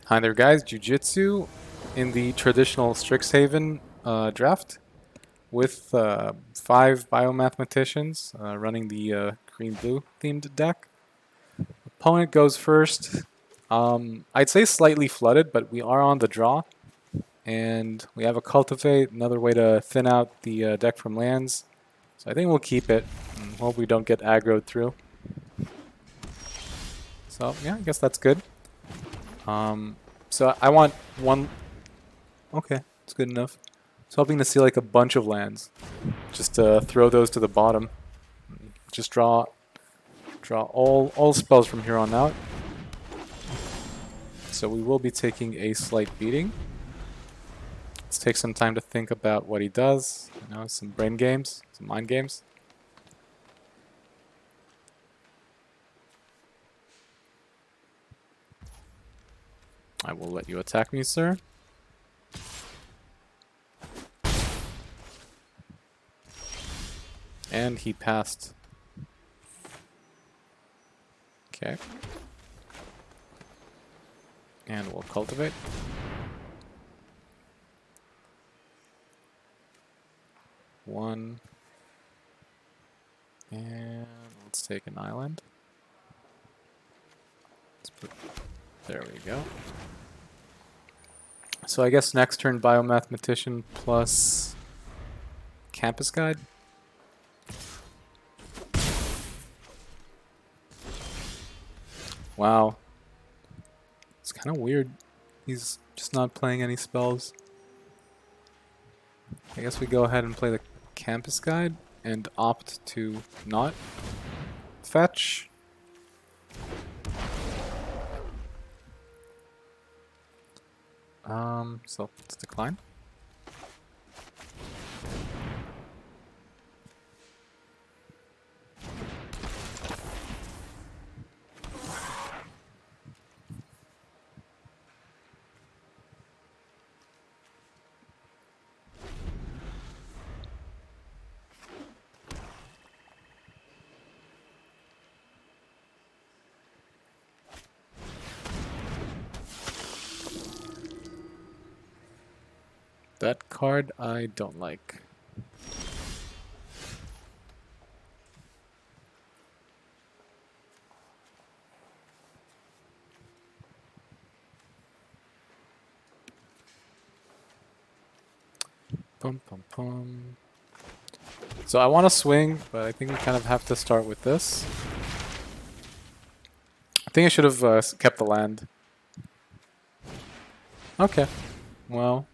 Hi there, guys. Jiu-Jitsu in the traditional Strixhaven draft with 5 biomathematicians running the green-blue themed deck. Opponent goes first. I'd say slightly flooded, but we are on the draw. And we have a Cultivate, another way to thin out the deck from lands. So I think we'll keep it and hope we don't get aggroed through. So yeah, I guess that's good. So I want one. Okay, it's good enough. I was hoping to see like a bunch of lands. Just throw those to the bottom. Just draw all spells from here on out. So we will be taking a slight beating. Let's take some time to think about what he does. You know, some brain games, some mind games. I will let you attack me, sir. And he passed. Okay. And we'll cultivate. One. And let's take an island. Let's put, there we go. So I guess next turn Biomathematician plus Campus Guide. Wow. It's kind of weird. He's just not playing any spells. I guess we go ahead and play the Campus Guide and opt to not fetch. So let's decline. That card I don't like. Pum pum pum. So I want to swing, but I think we kind of have to start with this. I think I should have kept the land. Okay. Well.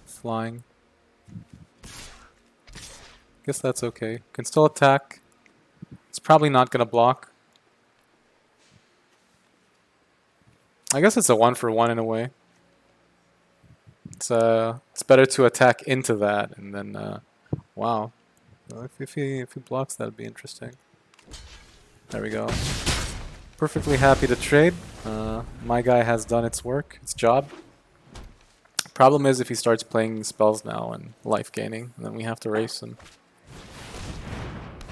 Flying. Guess that's okay. Can still attack. It's probably not going to block. I guess it's a 1-for-1 in a way. It's better to attack into that and then wow. Well, if he blocks, that'd be interesting. There we go. Perfectly happy to trade. My guy has done its work, its job. Problem is if he starts playing spells now and life gaining, then we have to race him.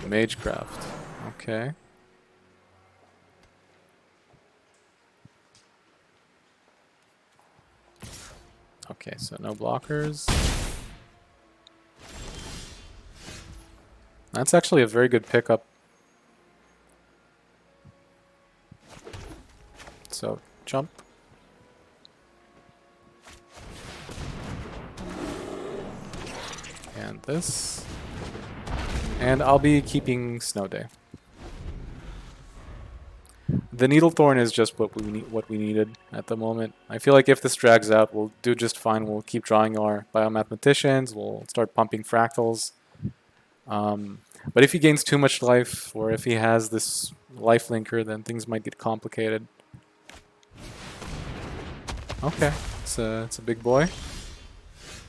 Magecraft. Okay. Okay, so no blockers. That's actually a very good pickup. So, jump. And this. And I'll be keeping Snow Day. The Needlethorn is just what we needed at the moment. I feel like if this drags out, we'll do just fine. We'll keep drawing our Biomathematicians. We'll start pumping Fractals. But if he gains too much life, or if he has this life linker, then things might get complicated. Okay, it's a big boy.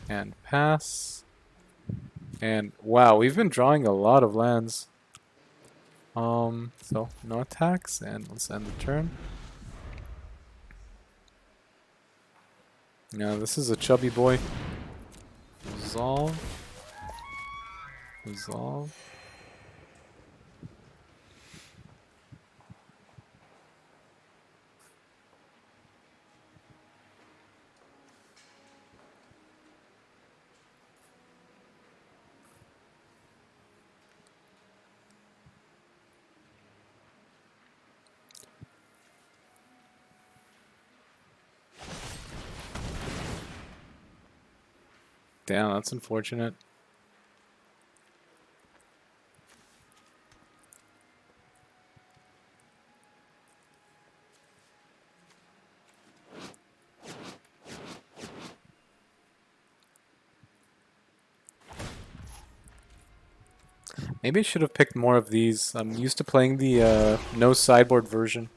And pass. And wow, we've been drawing a lot of lands. So no attacks, and let's end the turn. Now this is a chubby boy. Resolve. Resolve. Damn, that's unfortunate. Maybe I should have picked more of these. I'm used to playing the no sideboard version.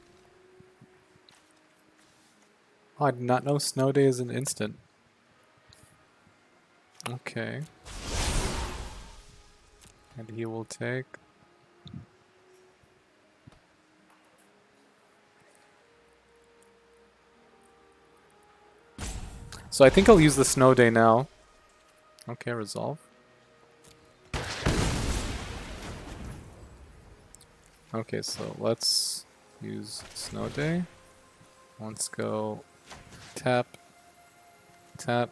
Oh, I did not know Snow Day is an instant. Okay. And he will take... So I think I'll use the Snow Day now. Okay, resolve. Okay, so let's use Snow Day. Let's go tap, tap.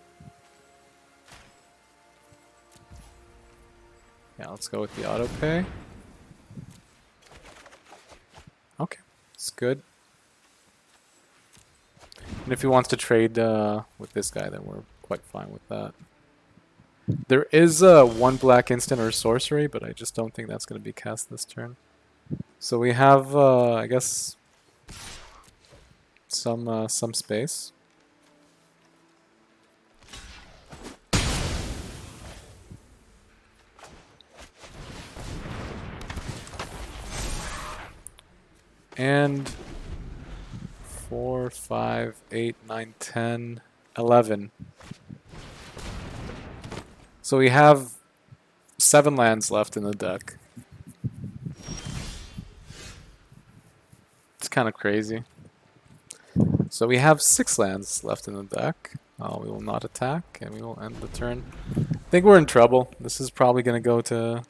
Yeah, let's go with the auto pay. Okay, it's good. And if he wants to trade with this guy, then we're quite fine with that. There is one black instant or sorcery, but I just don't think that's going to be cast this turn. So we have, I guess, some space. And 4, 5, 8, 9, 10, 11. So we have 7 lands left in the deck. It's kind of crazy. So we have 6 lands left in the deck. We will not attack, and we will end the turn. I think we're in trouble. This is probably going to go to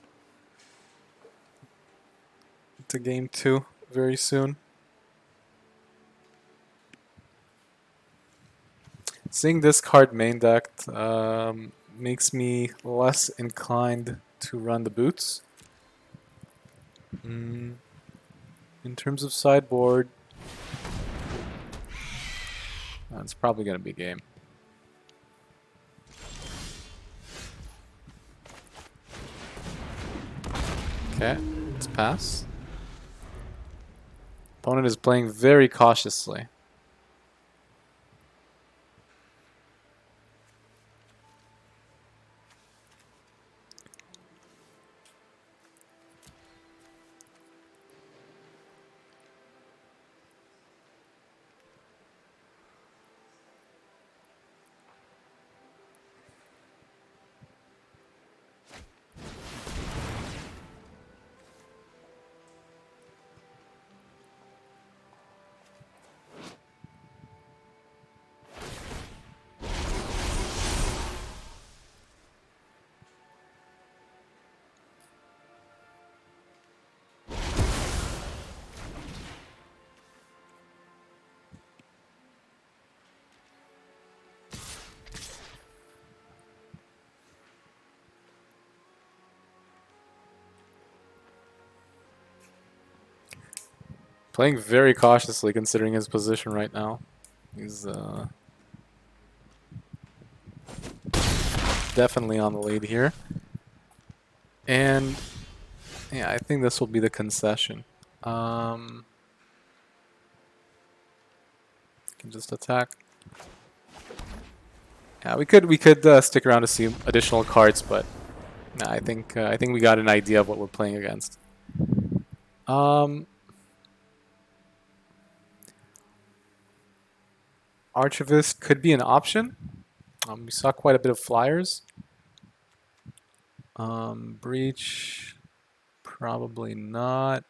game 2 very soon. Seeing this card main decked makes me less inclined to run the boots. In terms of sideboard, it's probably going to be game. Okay, let's pass. Opponent is playing very cautiously. Playing very cautiously considering his position right now. He's definitely on the lead here. And yeah, I think this will be the concession. Can just attack. Yeah, we could stick around to see additional cards, but nah, I think we got an idea of what we're playing against. Archivist could be an option. We saw quite a bit of flyers. Breach, probably not.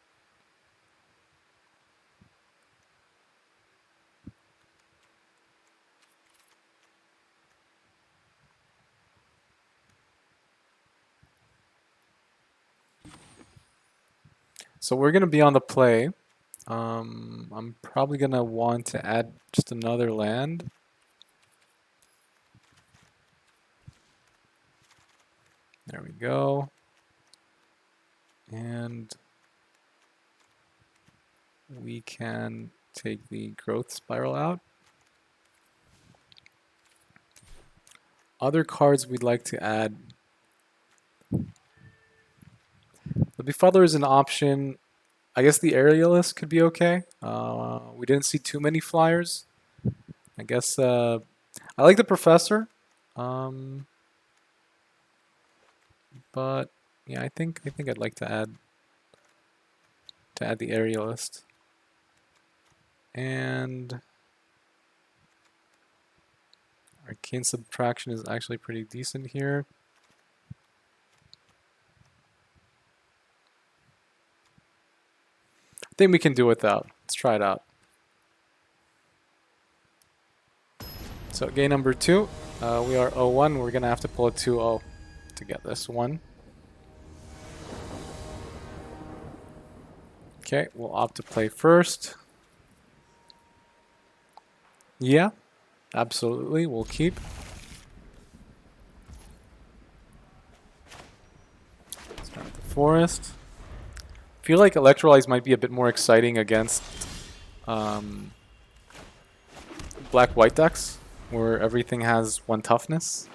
So we're gonna be on the play. I'm probably gonna want to add just another land. There we go. And we can take the growth spiral out. Other cards we'd like to add. The Befuddler is an option. I guess the Aerialist could be okay. We didn't see too many flyers. I guess I like the Professor. But yeah, I think I'd like to add the Aerialist. And Arcane Subtraction is actually pretty decent here. I think we can do without. Let's try it out. So game number 2, we are 0-1. We're gonna have to pull a 2-0 to get this one. Okay, we'll opt to play first. Yeah, absolutely. We'll keep. Start with the forest. I feel like Electrolyze might be a bit more exciting against black-white decks, where everything has 1 toughness.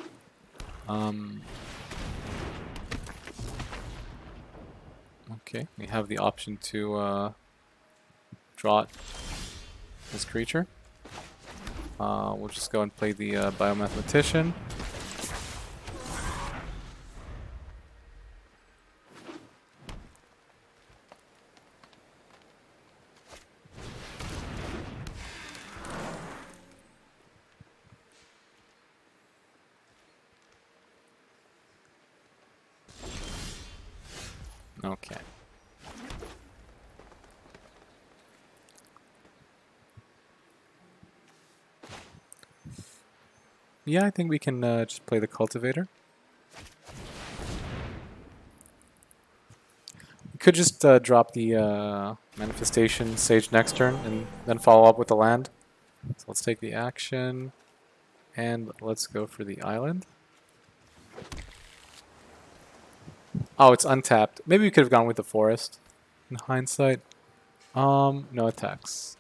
Okay, we have the option to draw this creature. We'll just go and play the Biomathematician. Okay. Yeah, I think we can just play the Cultivator. We could just drop the Manifestation Sage next turn and then follow up with the land. So let's take the action and let's go for the island. Oh, it's untapped. Maybe we could have gone with the forest in hindsight. No attacks.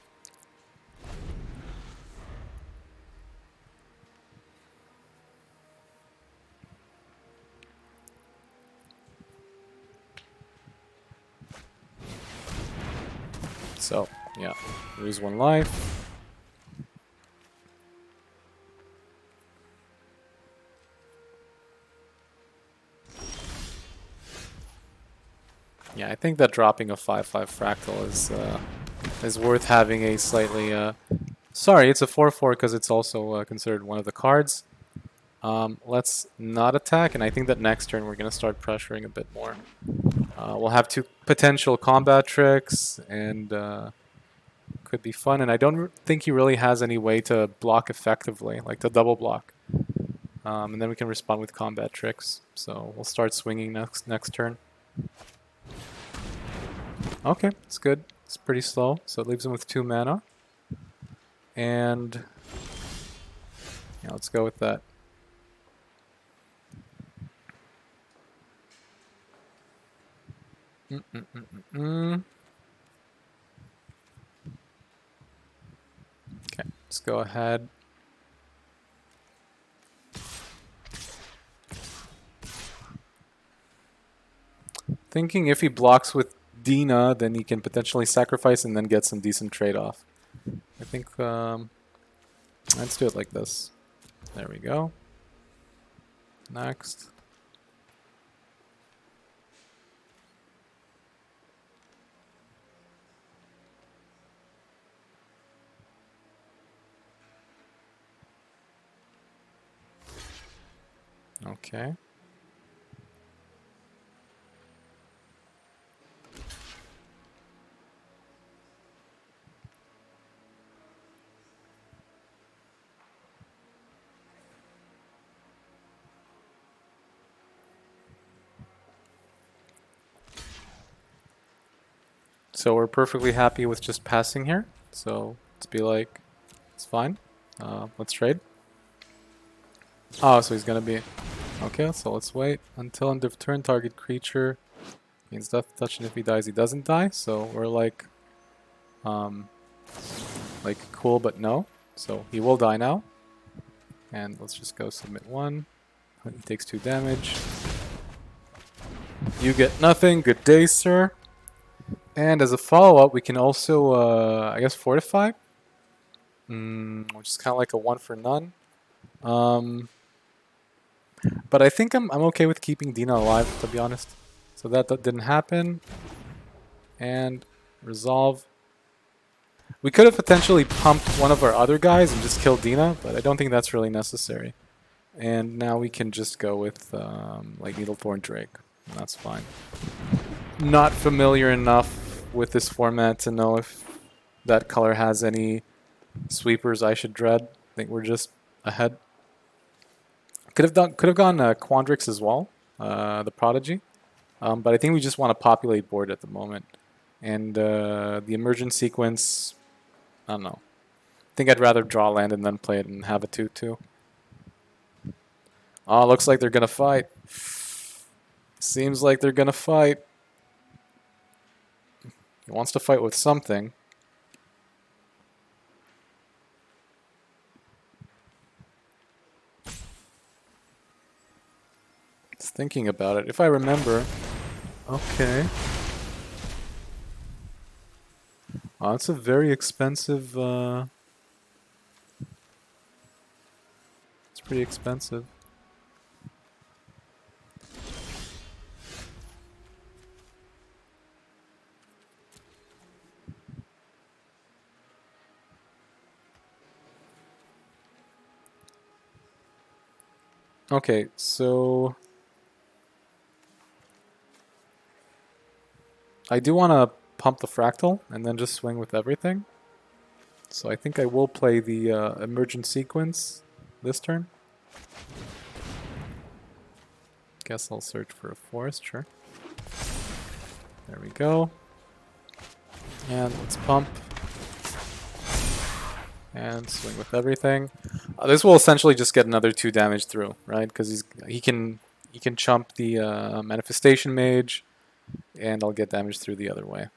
So, yeah, lose 1 life. Yeah, I think that dropping a 5/5 fractal is worth having a slightly. Sorry, it's a 4/4 because it's also considered one of the cards. Let's not attack, and I think that next turn we're gonna start pressuring a bit more. We'll have 2 potential combat tricks, and could be fun. And I don't think he really has any way to block effectively, like to double block. And then we can respond with combat tricks. So we'll start swinging next turn. Okay, it's good. It's pretty slow, so it leaves him with 2 mana. And yeah, let's go with that. Okay, let's go ahead. Thinking if he blocks with Dina, then he can potentially sacrifice and then get some decent trade-off. I think, let's do it like this. There we go. Next. Okay. So we're perfectly happy with just passing here. So let's be like, it's fine. Let's trade. Oh, so he's gonna be... Okay, so let's wait until end of turn. Target creature gains death touch, and if he dies, he doesn't die. So we're like cool, but no. So he will die now. And let's just go submit 1. He takes 2 damage. You get nothing. Good day, sir. And as a follow-up, we can also, I guess, fortify, which is kind of like a 1 for none. But I think I'm okay with keeping Dina alive, to be honest. So that didn't happen. And resolve. We could have potentially pumped one of our other guys and just killed Dina, but I don't think that's really necessary. And now we can just go with like Needlethorn Drake. And that's fine. Not familiar enough with this format to know if that color has any sweepers I should dread. I think we're just ahead. Could have gone Quandrix as well, the Prodigy. But I think we just want to populate board at the moment. And the emergent sequence, I don't know. I think I'd rather draw land and then play it and have a 2-2. Oh, looks like they're going to fight. Seems like they're going to fight. He wants to fight with something. Just thinking about it. If I remember. Okay. Oh, it's a very expensive... It's pretty expensive. Okay, so... I do want to pump the Fractal and then just swing with everything. So I think I will play the emergent sequence this turn. Guess I'll search for a forest, sure. There we go. And let's pump. And swing with everything. This will essentially just get another 2 damage through, right? Because he can chump the manifestation mage, and I'll get damage through the other way.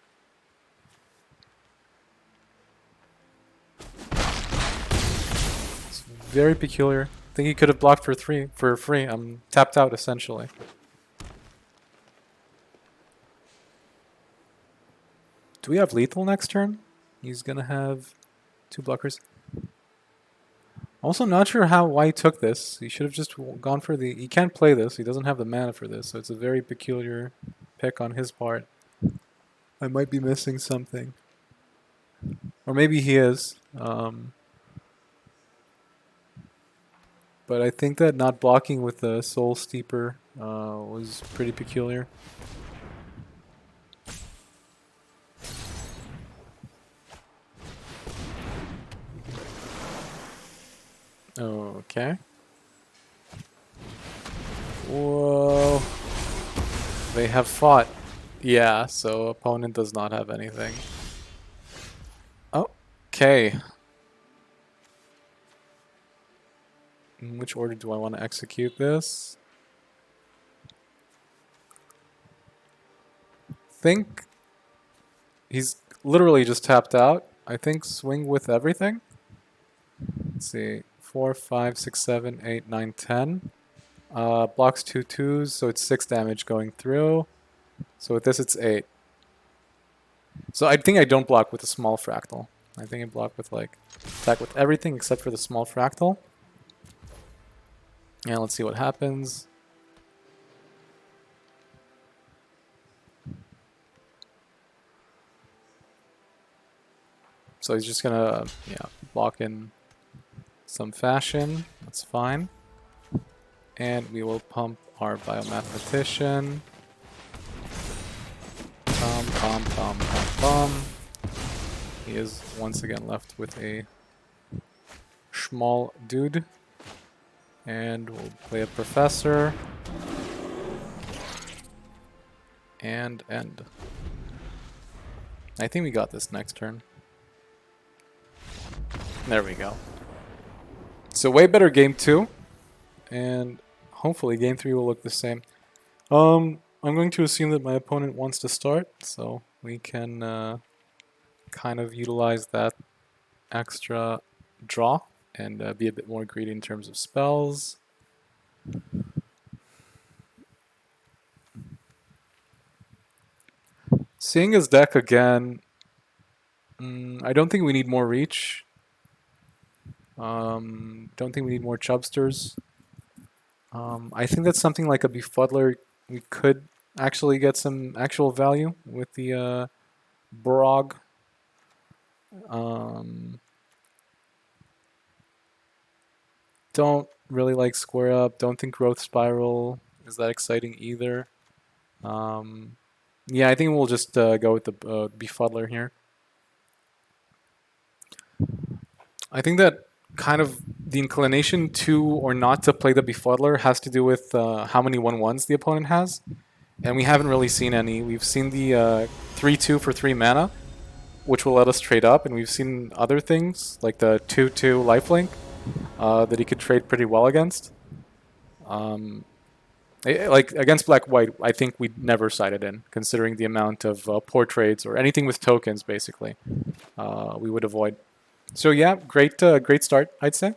It's very peculiar. I think he could have blocked for free. I'm tapped out essentially. Do we have lethal next turn? He's gonna have 2 blockers. Also, not sure why he took this. He should have just gone for the... He can't play this. He doesn't have the mana for this, so it's a very peculiar pick on his part. I might be missing something. Or maybe he is. But I think that not blocking with the Soul Steeper was pretty peculiar. Okay. Whoa. They have fought. Yeah, so opponent does not have anything. Okay. In which order do I want to execute this? Think he's literally just tapped out. I think swing with everything. Let's see. 4, 5, 6, 7, 8, 9, 10. Blocks 2 2s, so it's 6 damage going through. So with this, it's 8. So I think I don't block with a small fractal. I think I block with like attack with everything except for the small fractal. And let's see what happens. So he's just gonna block in some fashion. That's fine. And we will pump our biomathematician. Bum, bum, bum, bum, bum. He is once again left with a small dude. And we'll play a professor. And end. I think we got this next turn. There we go. So way better game 2. And hopefully game 3 will look the same. I'm going to assume that my opponent wants to start, so we can kind of utilize that extra draw and be a bit more greedy in terms of spells. Seeing his deck again, I don't think we need more reach. Don't think we need more chubsters. I think that something like a befuddler, we could actually get some actual value with the Brog. Don't really like Square Up. Don't think Growth Spiral is that exciting either. Yeah, I think we'll just go with the Befuddler here. I think that kind of the inclination to or not to play the Befuddler has to do with how many 1/1s the opponent has. And we haven't really seen any. We've seen the 3/2 for 3 mana, which will let us trade up, and we've seen other things, like the 2/2 lifelink, that he could trade pretty well against. Like against black-white, I think we'd never side it in, considering the amount of poor trades or anything with tokens, basically, we would avoid. So yeah, great start, I'd say.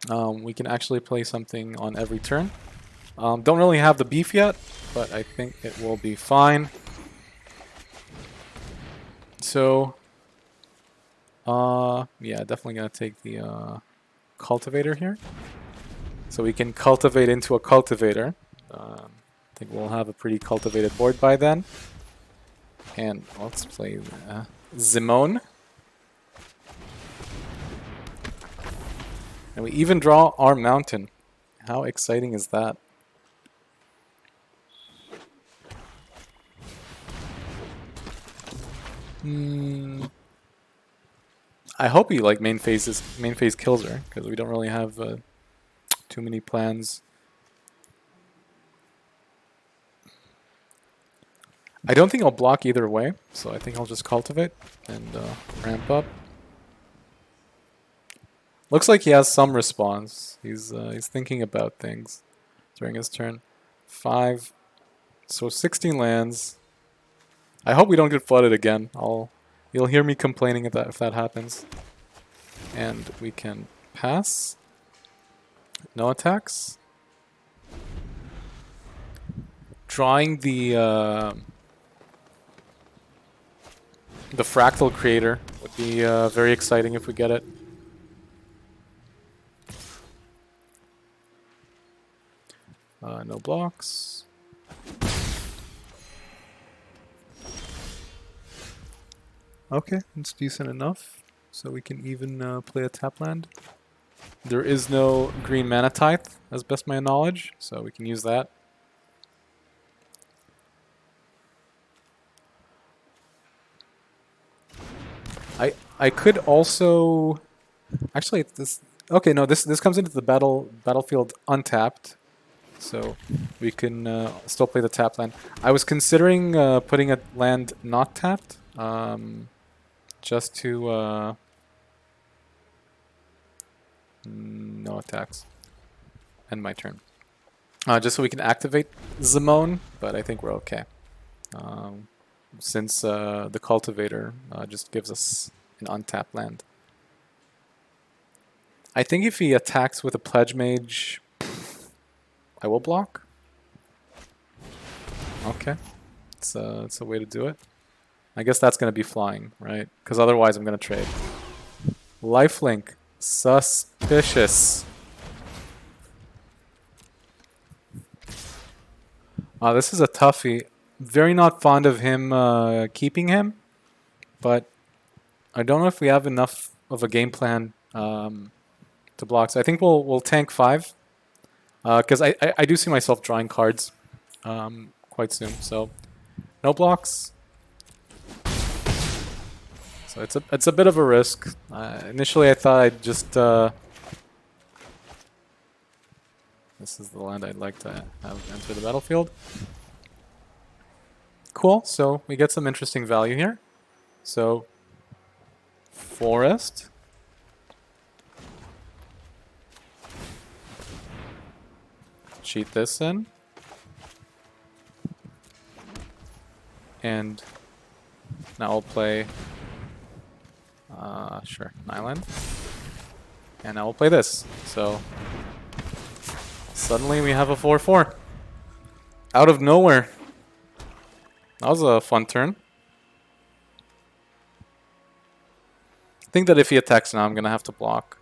We can actually play something on every turn. Don't really have the beef yet, but I think it will be fine. So, yeah, definitely gonna take the cultivator here. So we can cultivate into a cultivator. I think we'll have a pretty cultivated board by then. And let's play Zimone. And we even draw our mountain. How exciting is that? I hope he like main phase kills her, because we don't really have too many plans. I don't think I'll block either way, so I think I'll just cultivate and ramp up. Looks like he has some response. He's thinking about things during his turn. 5, so 16 lands. I hope we don't get flooded again. You'll hear me complaining if that happens. And we can pass. No attacks. Drawing the fractal creator would be very exciting if we get it. No blocks. Okay, it's decent enough. So we can even play a tap land. There is no green mana tithe, as best my knowledge, so we can use that. I could also actually this okay no this comes into the battlefield untapped, so we can still play the tap land. I was considering putting a land not tapped, just to no attacks. End my turn. Just so we can activate Zimone, but I think we're okay. Since the cultivator just gives us an untapped land. I think if he attacks with a Pledge Mage, I will block. Okay, it's a way to do it. I guess that's going to be flying, right? Because otherwise I'm going to trade. Lifelink. Suspicious. This is a toughie. Very not fond of him keeping him, but I don't know if we have enough of a game plan to block. So I think we'll tank 5, because I do see myself drawing cards quite soon. So no blocks. So it's a bit of a risk. Initially, I thought I'd just this is the land I'd like to have enter the battlefield. Cool. So we get some interesting value here. So forest. Cheat this in. And now I'll play sure, an island. And now we'll play this. So suddenly we have a 4/4. Out of nowhere. That was a fun turn. think that if he attacks now, I'm gonna have to block.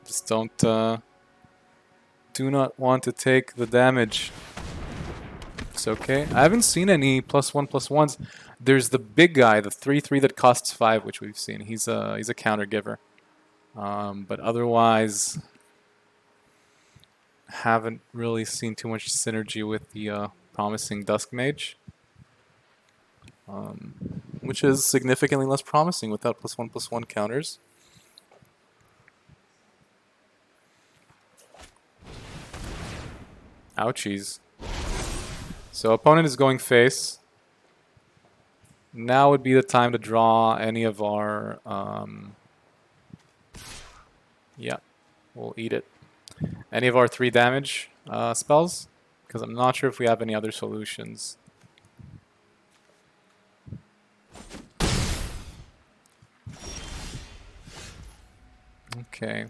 Just don't, do not want to take the damage. It's okay. I haven't seen any +1/+1s. There's the big guy, the 3/3 that costs 5, which we've seen. He's a counter giver. But otherwise, haven't really seen too much synergy with the promising Dusk Mage. Which is significantly less promising without +1/+1 counters. Ouchies. So opponent is going face. Now would be the time to draw any of our... yeah, we'll eat it. Any of our 3 damage spells, because I'm not sure if we have any other solutions. Okay.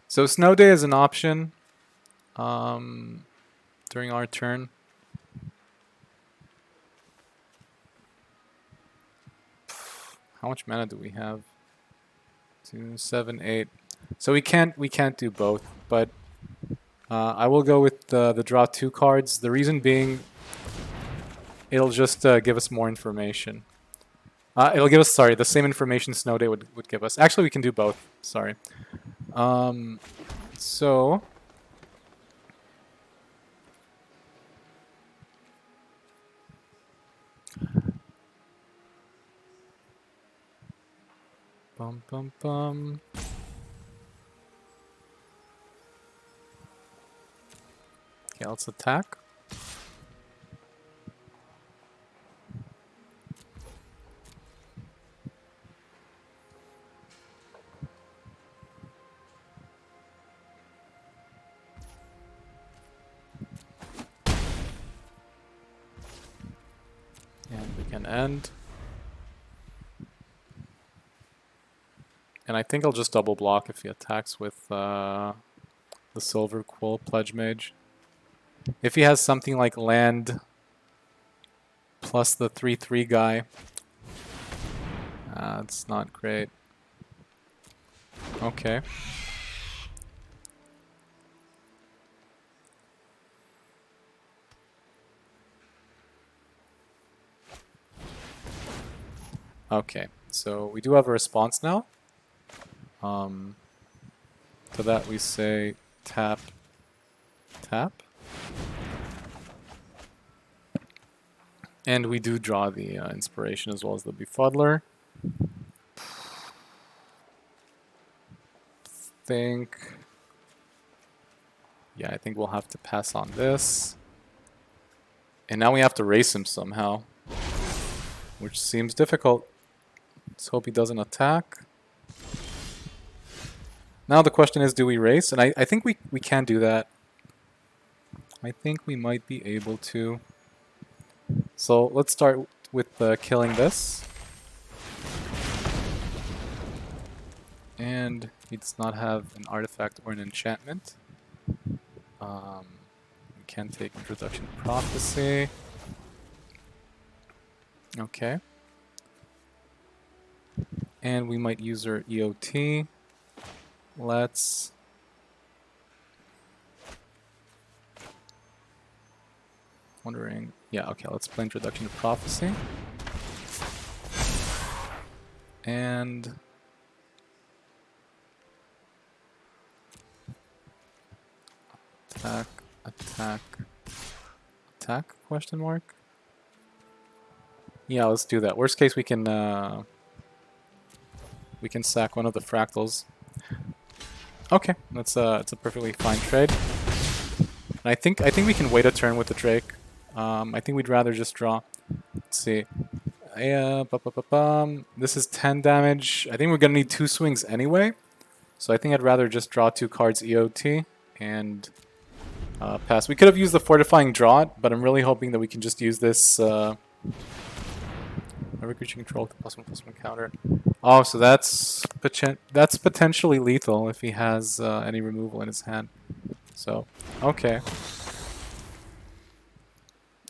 So Snow Day is an option during our turn. How much mana do we have? 2, 7, 8. So we can't do both, but I will go with the draw 2 cards. The reason being, it'll just give us more information. It'll give us, sorry, the same information Snow Day would give us. Actually, we can do both. Sorry. So bum bum bum. Okay, let's attack. And we can end. And I think I'll just double block if he attacks with the Silver Quill Pledge Mage. If he has something like land plus the 3/3 guy, it's not great. Okay. Okay, so we do have a response now. To that we say tap, tap. And we do draw the inspiration as well as the befuddler. Yeah, I think we'll have to pass on this. And now we have to race him somehow, which seems difficult. Let's hope he doesn't attack. Now the question is, do we race? And I think we can do that. I think we might be able to. So let's start with killing this. And he does not have an artifact or an enchantment. We can take Introduction to Prophecy. Okay. And we might use our EOT. Let's... Wondering... Yeah, okay, let's play Introduction to Prophecy. And... Attack, attack, attack, question mark? Yeah, let's do that. Worst case, we can sack one of the fractals. Okay, that's it's a perfectly fine trade. And I think we can wait a turn with the Drake. I think we'd rather just draw. Let's see. This is 10 damage. I think we're gonna need 2 swings anyway. So I think I'd rather just draw 2 cards EOT and pass. We could have used the Fortifying Draught, but I'm really hoping that we can just use this every creature control with a +1/+1 counter. Oh, so that's potentially lethal if he has any removal in his hand. So, okay.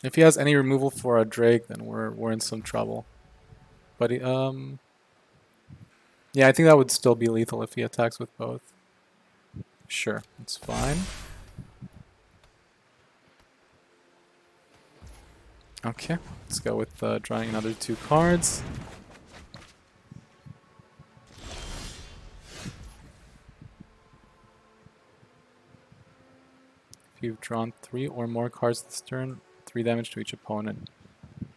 If he has any removal for a Drake, then we're in some trouble. But Yeah, I think that would still be lethal if he attacks with both. Sure, it's fine. Okay, let's go with drawing another 2 cards. If you've drawn 3 or more cards this turn, 3 damage to each opponent.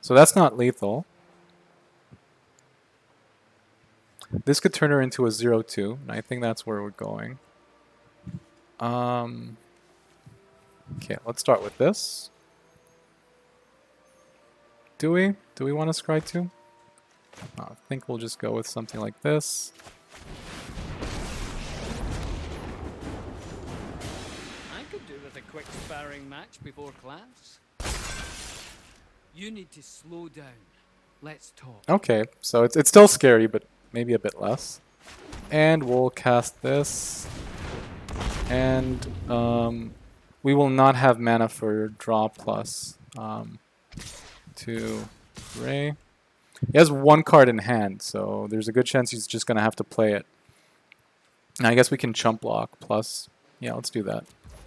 So that's not lethal. This could turn her into a 0-2, and I think that's where we're going. Okay, let's start with this. Do we? Do we want to scry 2? I think we'll just go with something like this. I could do with a quick sparring match before class. You need to slow down. Let's talk. Okay, so it's still scary, but maybe a bit less. And we'll cast this. And we will not have mana for draw plus 2 Ray. He has 1 card in hand, so there's a good chance he's just going to have to play it. And I guess we can chump block plus. Yeah, let's do that.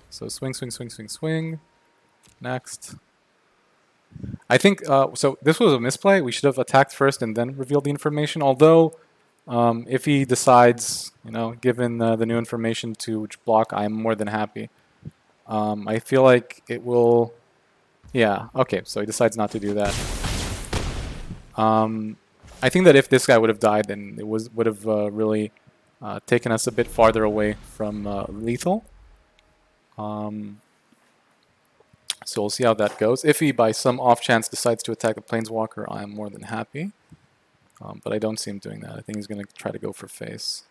So swing, swing, swing, swing, swing. Next. I think, so this was a misplay. We should have attacked first and then revealed the information. Although, if he decides, you know, given the new information to block, I'm more than happy. I feel like it will... Yeah, okay, so he decides not to do that. I think that if this guy would have died, then it would have really taken us a bit farther away from lethal. So we'll see how that goes. If he, by some off chance, decides to attack the Planeswalker, I am more than happy. But I don't see him doing that. I think he's going to try to go for face.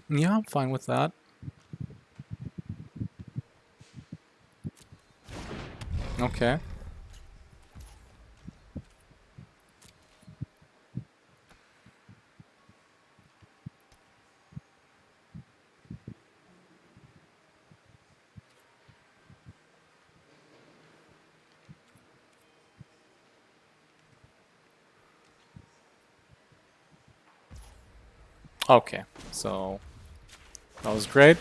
Yeah, I'm fine with that. Okay. Okay, so that was great.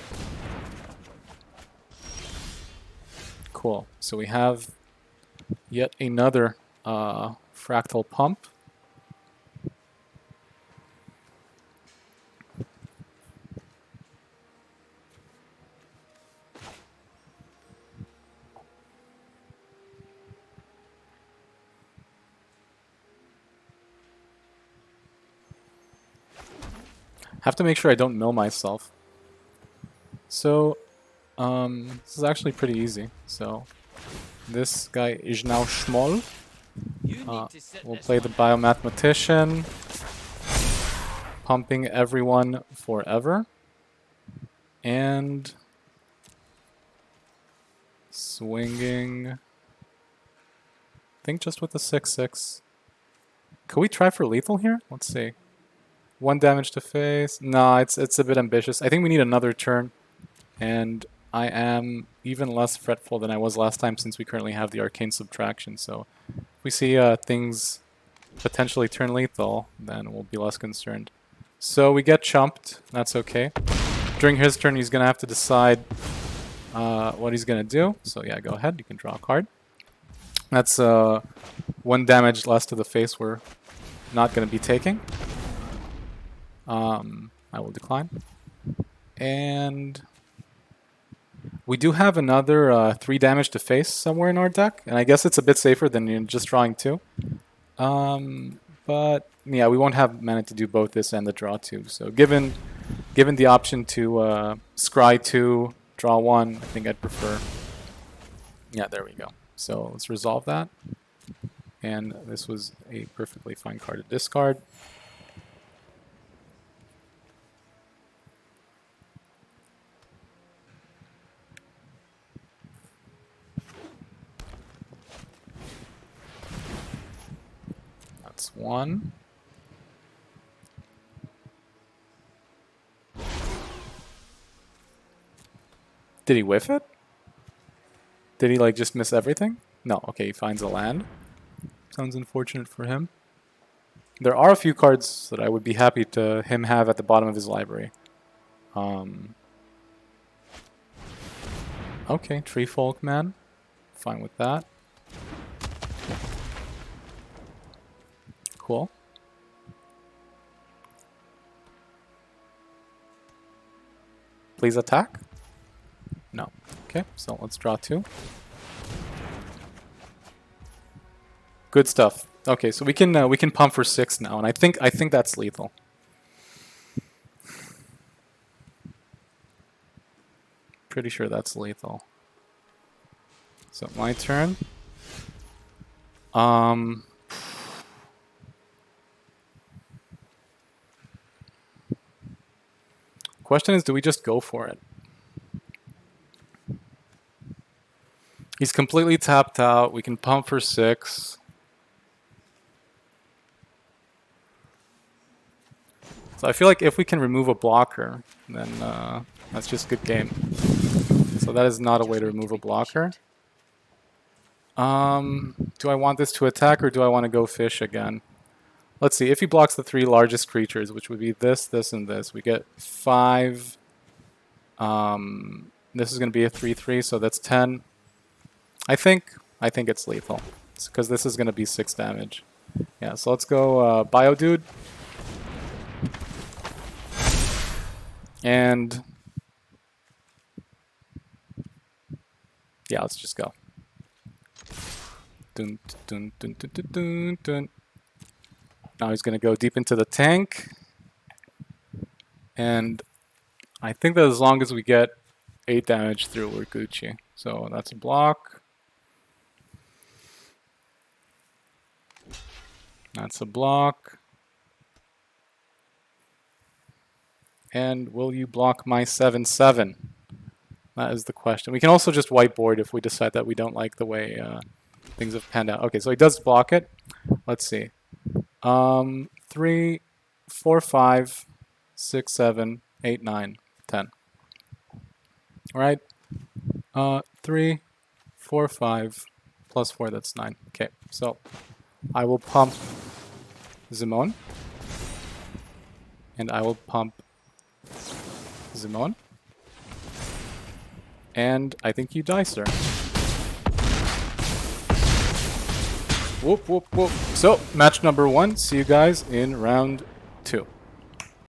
Cool. So we have yet another fractal pump. Have to make sure I don't mill myself. So, this is actually pretty easy. So, this guy is now Schmoll. We'll play the Biomathematician, pumping everyone forever. And swinging, I think just with the 6/6. Could we try for lethal here? Let's see. 1 damage to face. No, it's a bit ambitious. I think we need another turn. And I am even less fretful than I was last time since we currently have the Arcane Subtraction. So if we see things potentially turn lethal, then we'll be less concerned. So we get chumped. That's okay. During his turn, he's going to have to decide what he's going to do. So yeah, go ahead. You can draw a card. That's 1 damage less to the face we're not going to be taking. I will decline. And we do have another 3 damage to face somewhere in our deck, and I guess it's a bit safer than just drawing 2. But yeah, we won't have mana to do both this and the draw 2. So given the option to scry 2, draw 1, I think I'd prefer. Yeah, there we go. So let's resolve that. And this was a perfectly fine card to discard. That's 1. Did he whiff it? Did he like just miss everything? No, okay, he finds a land. Sounds unfortunate for him. There are a few cards that I would be happy to him have at the bottom of his library. Okay, Tree Folk Man. Fine with that. Cool. Please attack? No. Okay, so let's draw 2. Good stuff. Okay, so we can pump for 6 now, and I think that's lethal. Pretty sure that's lethal. So my turn. Question is, do we just go for it? He's completely tapped out. We can pump for 6. So I feel like if we can remove a blocker, then that's just good game. So that is not a way to remove a blocker. Do I want this to attack or do I want to go fish again? Let's see. If he blocks the 3 largest creatures, which would be this, this, and this, we get 5. This is going to be a 3/3, so that's 10. I think it's lethal because this is going to be 6 damage. Yeah, so let's go Bio Dude. And yeah, let's just go. Dun, dun, dun, dun, dun, dun, dun. Now he's going to go deep into the tank. And I think that as long as we get 8 damage through, we're Gucci. So that's a block. That's a block. And will you block my 7/7? That is the question. We can also just whiteboard if we decide that we don't like the way things have panned out. Okay, so he does block it. Let's see. 3, 4, 5, 6, 7, 8, 9, 10. All right. 3, 4, 5, plus 4, that's 9. Okay, so I will pump Zimone. And I will pump Zimone. And I think you die, sir. Whoop, whoop, whoop. So, match number 1. See you guys in round